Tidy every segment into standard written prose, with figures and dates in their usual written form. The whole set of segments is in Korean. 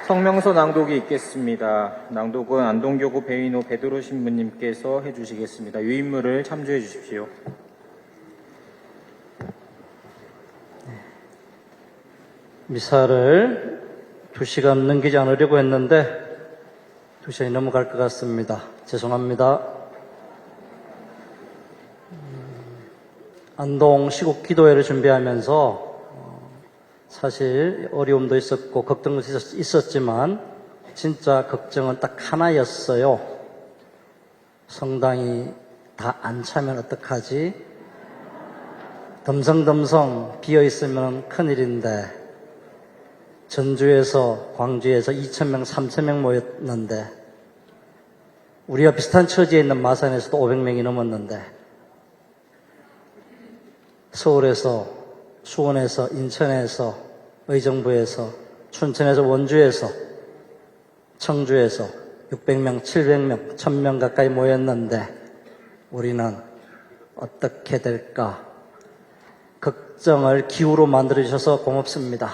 성명서 낭독이 있겠습니다. 낭독은 안동교구 베이노 베드로 신부님께서 해주시겠습니다. 유인물을 참조해 주십시오. 미사를 2시간 넘기지 않으려고 했는데 2시간이 넘어갈 것 같습니다. 죄송합니다. 안동 시국 기도회를 준비하면서 사실 어려움도 있었고 걱정도 있었지만 진짜 걱정은 딱 하나였어요. 성당이 다 안 차면 어떡하지? 덤성덤성 비어있으면 큰일인데 전주에서 광주에서 2,000명 3,000명 모였는데 우리와 비슷한 처지에 있는 마산에서도 500명이 넘었는데 서울에서 수원에서 인천에서 의정부에서 춘천에서 원주에서 청주에서 600명 700명 1000명 가까이 모였는데 우리는 어떻게 될까 걱정을 기후로 만들어주셔서 고맙습니다.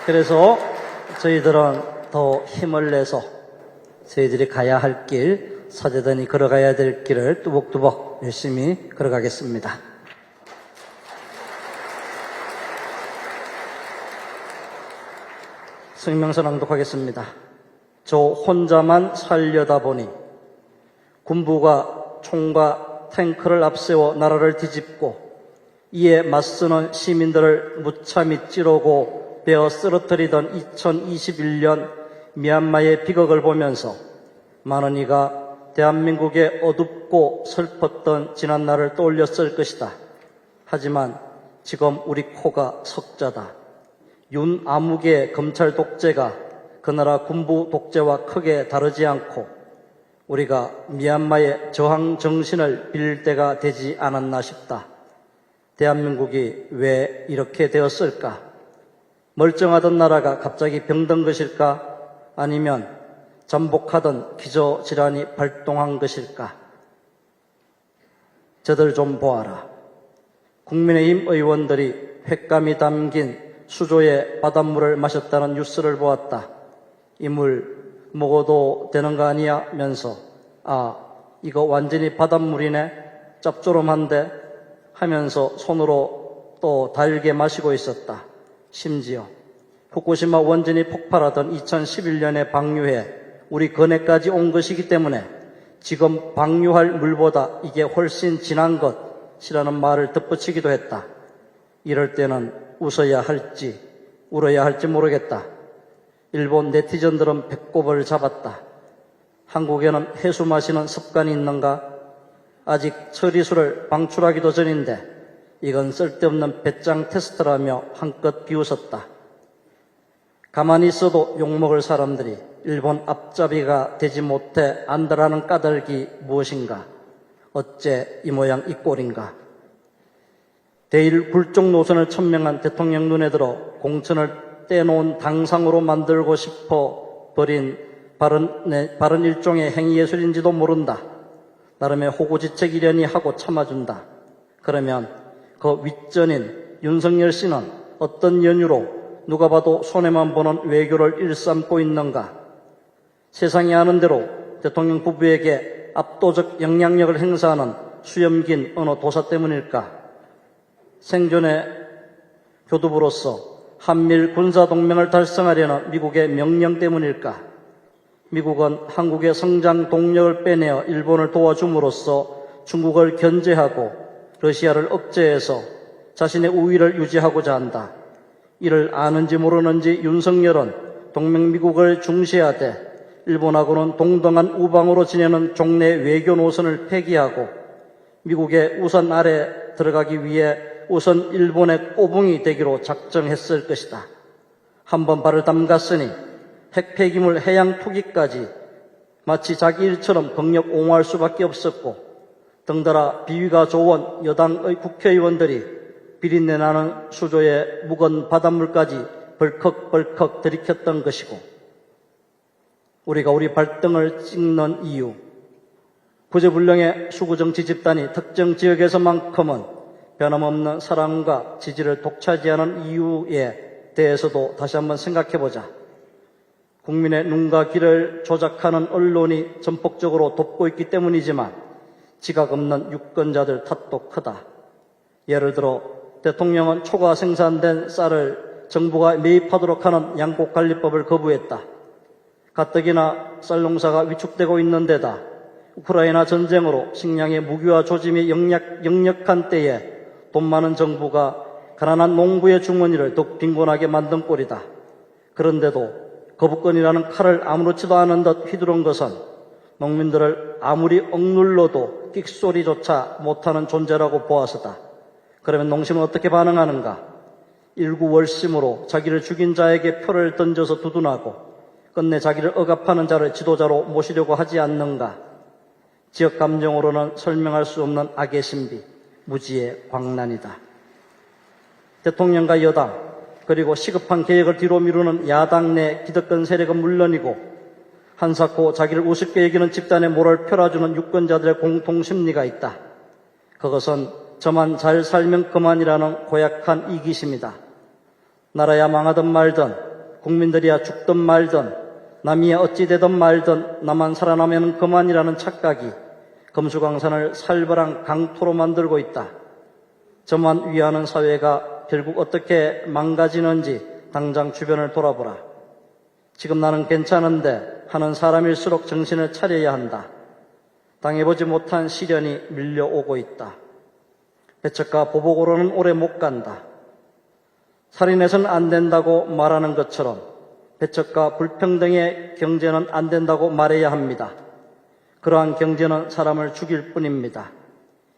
그래서 저희들은 더 힘을 내서 저희들이 가야 할 길, 사제단이 걸어가야 될 길을 뚜벅뚜벅 열심히 걸어가겠습니다. 성명서 낭독하겠습니다. 저 혼자만 살려다 보니 군부가 총과 탱크를 앞세워 나라를 뒤집고 이에 맞서는 시민들을 무참히 찌르고 베어 쓰러뜨리던 2021년 미얀마의 비극을 보면서 많은 이가 대한민국의 어둡고 슬펐던 지난날을 떠올렸을 것이다. 하지만 지금 우리 코가 석자다. 윤아무개 검찰 독재가 그 나라 군부 독재와 크게 다르지 않고 우리가 미얀마의 저항 정신을 빌릴 때가 되지 않았나 싶다. 대한민국이 왜 이렇게 되었을까? 멀쩡하던 나라가 갑자기 병든 것일까? 아니면 잠복하던 기저질환이 발동한 것일까? 저들 좀 보아라. 국민의힘 의원들이 횟감이 담긴 수조의 바닷물을 마셨다는 뉴스를 보았다. 이 물 먹어도 되는 거 아니야? 면서 이거 완전히 바닷물이네? 짭조름한데? 하면서 손으로 또 달게 마시고 있었다. 심지어 후쿠시마 원전이 폭발하던 2011년에 방류해 우리 건해까지 온 것이기 때문에 지금 방류할 물보다 이게 훨씬 진한 것이라는 말을 덧붙이기도 했다. 이럴 때는 웃어야 할지 울어야 할지 모르겠다. 일본 네티즌들은 배꼽을 잡았다. 한국에는 해수 마시는 습관이 있는가? 아직 처리수를 방출하기도 전인데 이건 쓸데없는 배짱 테스트라며 한껏 비웃었다. 가만히 있어도 욕먹을 사람들이 일본 앞잡이가 되지 못해 안달하는 까닭이 무엇인가? 어째 이 모양 이 꼴인가? 대일 굴종 노선을 천명한 대통령 눈에 들어 공천을 떼놓은 당상으로 만들고 싶어 버린 바른 일종의 행위예술인지도 모른다. 나름의 호구지책이려니 하고 참아준다. 그러면 그 윗전인 윤석열 씨는 어떤 연유로 누가 봐도 손해만 보는 외교를 일삼고 있는가? 세상이 아는 대로 대통령 부부에게 압도적 영향력을 행사하는 수염긴 어느 도사 때문일까? 생존의 교두부로서 한미일 군사동맹을 달성하려는 미국의 명령 때문일까? 미국은 한국의 성장 동력을 빼내어 일본을 도와줌으로써 중국을 견제하고 러시아를 억제해서 자신의 우위를 유지하고자 한다. 이를 아는지 모르는지 윤석열은 동맹 미국을 중시하되 일본하고는 동등한 우방으로 지내는 종래 외교 노선을 폐기하고 미국의 우선 아래 들어가기 위해 우선 일본의 꼬붕이 되기로 작정했을 것이다. 한번 발을 담갔으니 핵폐기물 해양 투기까지 마치 자기 일처럼 병력 옹호할 수밖에 없었고 덩달아 비위가 좋은 여당의 국회의원들이 비린내 나는 수조에 묵은 바닷물까지 벌컥벌컥 들이켰던 것이고 우리가 우리 발등을 찍는 이유 구제불능의 수구정치 집단이 특정 지역에서만큼은 변함없는 사랑과 지지를 독차지하는 이유에 대해서도 다시 한번 생각해보자. 국민의 눈과 귀를 조작하는 언론이 전폭적으로 돕고 있기 때문이지만 지각 없는 유권자들 탓도 크다. 예를 들어 대통령은 초과 생산된 쌀을 정부가 매입하도록 하는 양곡관리법을 거부했다. 가뜩이나 쌀 농사가 위축되고 있는 데다 우크라이나 전쟁으로 식량의 무기화 조짐이 역력한 때에 돈 많은 정부가 가난한 농부의 주머니를 더욱 빈곤하게 만든 꼴이다. 그런데도 거부권이라는 칼을 아무렇지도 않은 듯 휘두른 것은 농민들을 아무리 억눌러도 끽소리조차 못하는 존재라고 보아서다. 그러면 농심은 어떻게 반응하는가? 일구월심으로 자기를 죽인 자에게 표를 던져서 두둔하고 끝내 자기를 억압하는 자를 지도자로 모시려고 하지 않는가? 지역 감정으로는 설명할 수 없는 악의 신비, 무지의 광란이다. 대통령과 여당, 그리고 시급한 계획을 뒤로 미루는 야당 내 기득권 세력은 물론이고 한사코 자기를 우습게 여기는 집단의 모를 펴라주는 유권자들의 공통심리가 있다. 그것은 저만 잘 살면 그만이라는 고약한 이기심이다. 나라야 망하든 말든 국민들이야 죽든 말든 남이야 어찌 되든 말든 나만 살아나면 그만이라는 착각이 금수강산을 살벌한 강토로 만들고 있다. 저만 위하는 사회가 결국 어떻게 망가지는지 당장 주변을 돌아보라. 지금 나는 괜찮은데 하는 사람일수록 정신을 차려야 한다. 당해보지 못한 시련이 밀려오고 있다. 배척과 보복으로는 오래 못 간다. 살인해서는 안 된다고 말하는 것처럼 배척과 불평등의 경제는 안 된다고 말해야 합니다. 그러한 경제는 사람을 죽일 뿐입니다.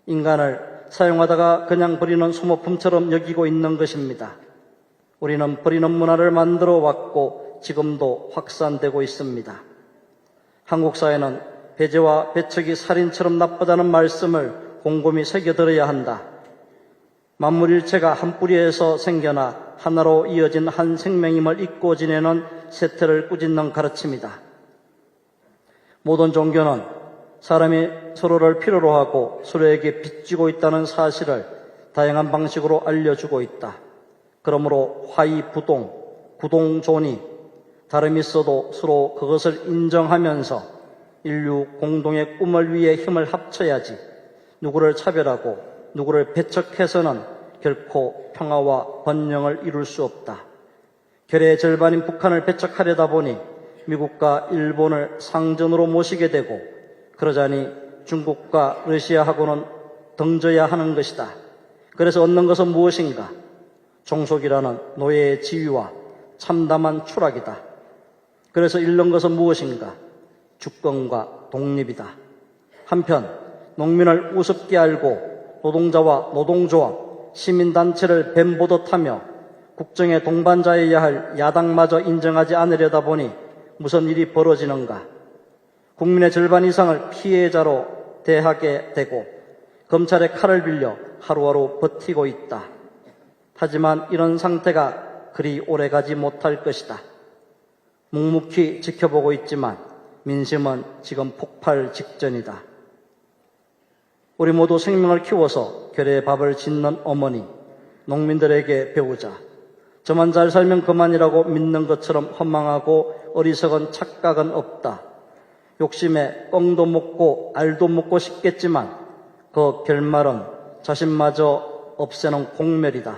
인간을 사용하다가 그냥 버리는 소모품처럼 여기고 있는 것입니다. 우리는 버리는 문화를 만들어 왔고 지금도 확산되고 있습니다. 한국 사회는 배제와 배척이 살인처럼 나쁘다는 말씀을 곰곰이 새겨들어야 한다. 만물일체가 한 뿌리에서 생겨나 하나로 이어진 한 생명임을 잊고 지내는 세태를 꾸짖는 가르침이다. 모든 종교는 사람이 서로를 필요로 하고 서로에게 빚지고 있다는 사실을 다양한 방식으로 알려주고 있다. 그러므로 화이부동, 구동존이 다름이 있어도 서로 그것을 인정하면서 인류 공동의 꿈을 위해 힘을 합쳐야지 누구를 차별하고 누구를 배척해서는 결코 평화와 번영을 이룰 수 없다. 결의 절반인 북한을 배척하려다 보니 미국과 일본을 상전으로 모시게 되고 그러자니 중국과 러시아하고는 등져야 하는 것이다. 그래서 얻는 것은 무엇인가? 종속이라는 노예의 지위와 참담한 추락이다. 그래서 잃는 것은 무엇인가? 주권과 독립이다. 한편 농민을 우습게 알고 노동자와 노동조합, 시민단체를 뱀보듯 하며 국정의 동반자여야 할 야당마저 인정하지 않으려다 보니 무슨 일이 벌어지는가? 국민의 절반 이상을 피해자로 대하게 되고 검찰의 칼을 빌려 하루하루 버티고 있다. 하지만 이런 상태가 그리 오래가지 못할 것이다. 묵묵히 지켜보고 있지만 민심은 지금 폭발 직전이다. 우리 모두 생명을 키워서 결의 밥을 짓는 어머니, 농민들에게 배우자. 저만 잘 살면 그만이라고 믿는 것처럼 허망하고 어리석은 착각은 없다. 욕심에 뻥도 먹고 알도 먹고 싶겠지만 그 결말은 자신마저 없애는 공멸이다.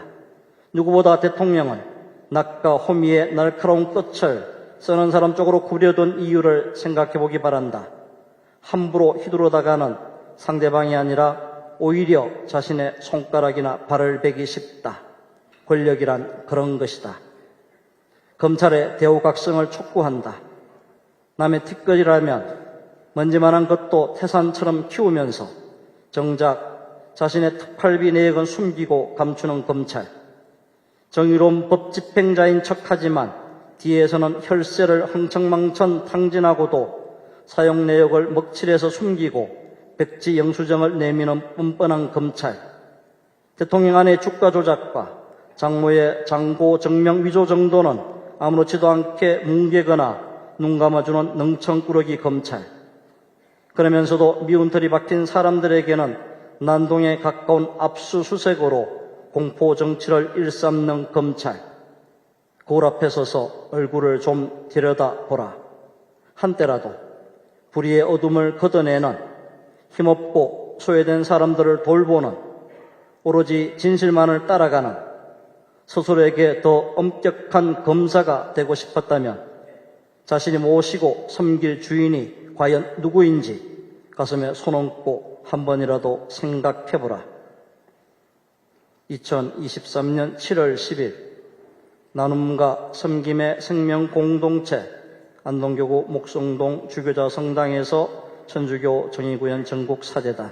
누구보다 대통령은 낙과 호미의 날카로운 끝을 쓰는 사람 쪽으로 구려둔 이유를 생각해 보기 바란다. 함부로 휘두르다가는 상대방이 아니라 오히려 자신의 손가락이나 발을 베기 쉽다. 권력이란 그런 것이다. 검찰의 대우각성을 촉구한다. 남의 뒷거리라면 먼지만한 것도 태산처럼 키우면서 정작 자신의 특팔비 내역은 숨기고 감추는 검찰. 정의로운 법 집행자인 척하지만 뒤에서는 혈세를 흥청망청 탕진하고도 사용 내역을 먹칠해서 숨기고 백지 영수증을 내미는 뻔뻔한 검찰. 대통령 안의 주가 조작과 장모의 장고 정명 위조 정도는 아무렇지도 않게 뭉개거나 눈 감아주는 능청꾸러기 검찰. 그러면서도 미운 털이 박힌 사람들에게는 난동에 가까운 압수수색으로 공포 정치를 일삼는 검찰, 거울 앞에 서서 얼굴을 좀 들여다보라. 한때라도 불의의 어둠을 걷어내는 힘없고 소외된 사람들을 돌보는 오로지 진실만을 따라가는 스스로에게 더 엄격한 검사가 되고 싶었다면 자신이 모시고 섬길 주인이 과연 누구인지 가슴에 손 얹고 한 번이라도 생각해보라. 2023년 7월 10일 나눔과 섬김의 생명공동체 안동교구 목성동 주교자 성당에서 천주교 정의구현 전국사재단